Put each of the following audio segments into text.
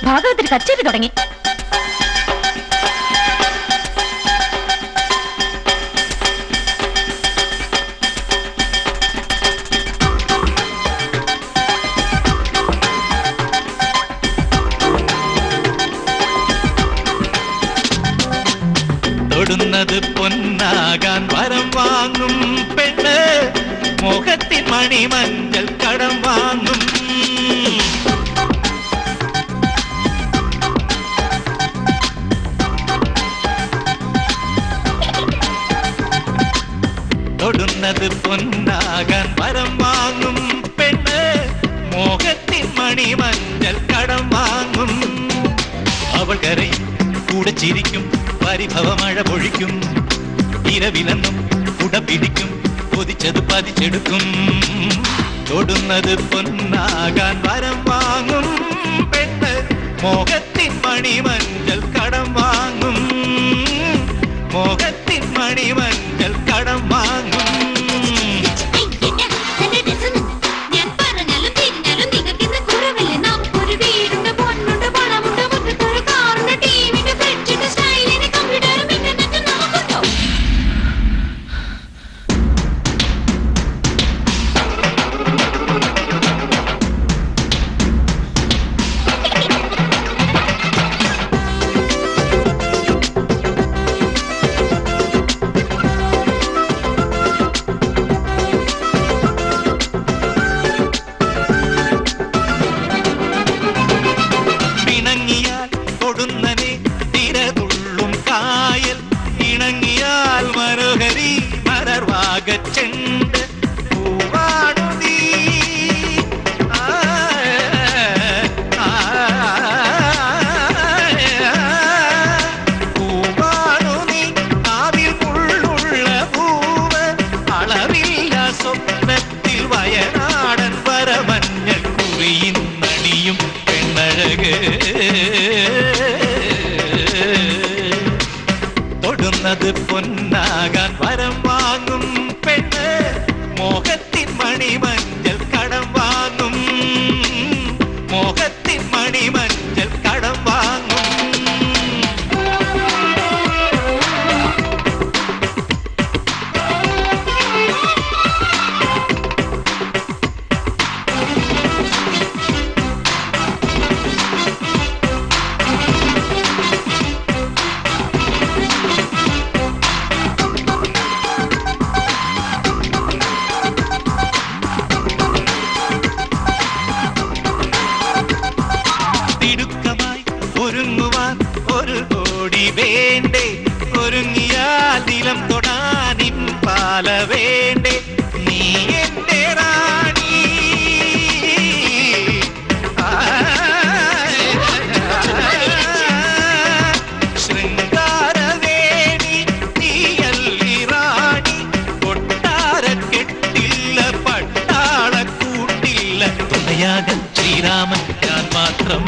ഭാഗവതര് കച്ചേരി തുടങ്ങി. തൊടുന്നത് പൊന്നാകാൻ വരം വാങ്ങും പെണ്ണ്, മുഖത്തിൻ മണിമഞ്ചൽ കടം വാങ്ങും. തൊടുന്നത് പൊന്നാകാൻ വരം വാങ്ങും പെണ്ണ്, മുഖത്തിൻ മണിമഞ്ചൽ കടം വാങ്ങും. അവൾ കരയും, കൂടെ ചിരിക്കും, പരിഭവമഴ പൊഴിക്കും. ഇരവിലെന്നും കുട പിടിക്കും, കൊതിച്ചത് പതിച്ചെടുക്കും. തൊടുന്നത് പൊന്നാകാൻ വരം വാങ്ങും പെണ്ണ്, മുഖത്തിൻ മണിമഞ്ചൽ കടം വാങ്ങും. മുഖത്തിൻ മണിമഞ്ചൽ കടം വാങ്ങും. ചെണ്ട് പൂവാണു നീ, പൂവാണു നീ, കാവിൽ മുള്ളുള്ള പൂവ്, അളവില്ല സ്വപ്നത്തിൽ വയനാടൻ വരമഞ്ഞൾ കുറിയിൻ നടിയും പെണ്ണഴക്. തൊടുന്നത് പൊന്നാകാൻ വരം വാങ്ങും പെണ്ണ്, മോഹത്തിൻ മണിമഞ്ചൽ കടം വാങ്ങും. മോഹത്തിൻ മണിമഞ്ചൽ കടം വാങ്ങും. ഒരു കോടി വേണ്ടേ, ഒരുങ്ങിയാൽ നിലം തൊടാനിൻ പാല വേണ്ടേ, നീ എന്റെ റാണി. ശൃംഗാരവേണി നീയല്ലി റാണി, കൊട്ടാരക്കെട്ടില്ല പട്ടാളക്കൂട്ടില്ല, തുണയാകൻ ശ്രീരാമൻ ഞാൻ മാത്രം.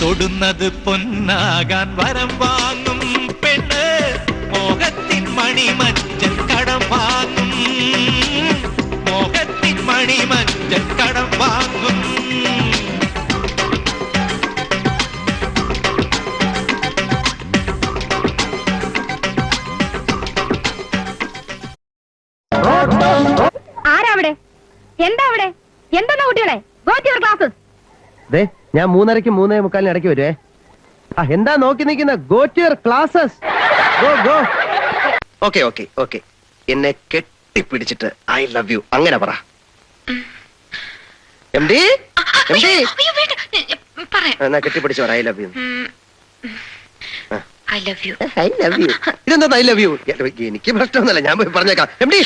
തൊടുന്നത് പൊന്നാകാൻ വരം വാങ്ങും പെണ്ണ്, മോഹത്തിൻ മണിമഞ്ചൽ കടം വാങ്ങും. മോഹത്തിൻ മണിമഞ്ചൽ കടം വാങ്ങും. ആരാവിടെ? എന്താ അവിടെ? എന്താ കുട്ടികളെ? Go to your classes. ഞാൻ 3:30 3:45 ഇടയ്ക്ക് വരുവേ. എന്താ നോക്കി നിൽക്കുന്ന? Go to your classes. Go go. Okay okay okay. എന്നെ കെട്ടിപ്പിടിച്ചിട്ട് ഐ ലവ് യു അങ്ങനെ പറ. എംഡി എംഡി എന്നാ കെട്ടിപ്പിടിച്ചു പറ I love you. I love you. I love you. ഇതെന്താ ഐ ലവ് യു? എനിക്ക് പ്രശ്നമൊന്നുമല്ല, ഞാൻ പോയി പറഞ്ഞേക്കാം. എം ഡി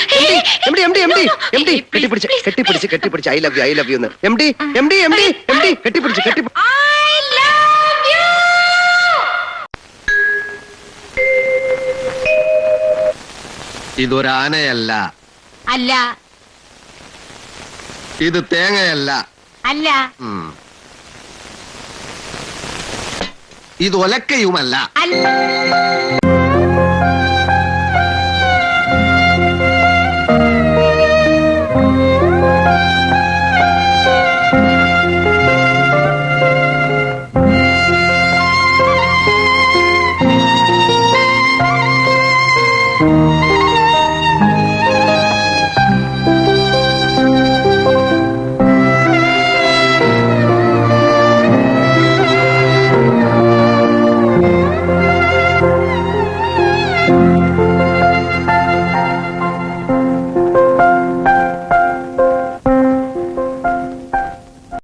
കെട്ടിപ്പിടിച്ച് ഐ ലവ് യു എന്ന്. എം ഡി കെട്ടിപ്പിടിച്ച് ഐ ലവ് യു. ഇതൊരാനയല്ല, അല്ല ഇത് തേങ്ങയല്ല, അല്ല ഇത് ഒലക്കയുമല്ല. അല്ല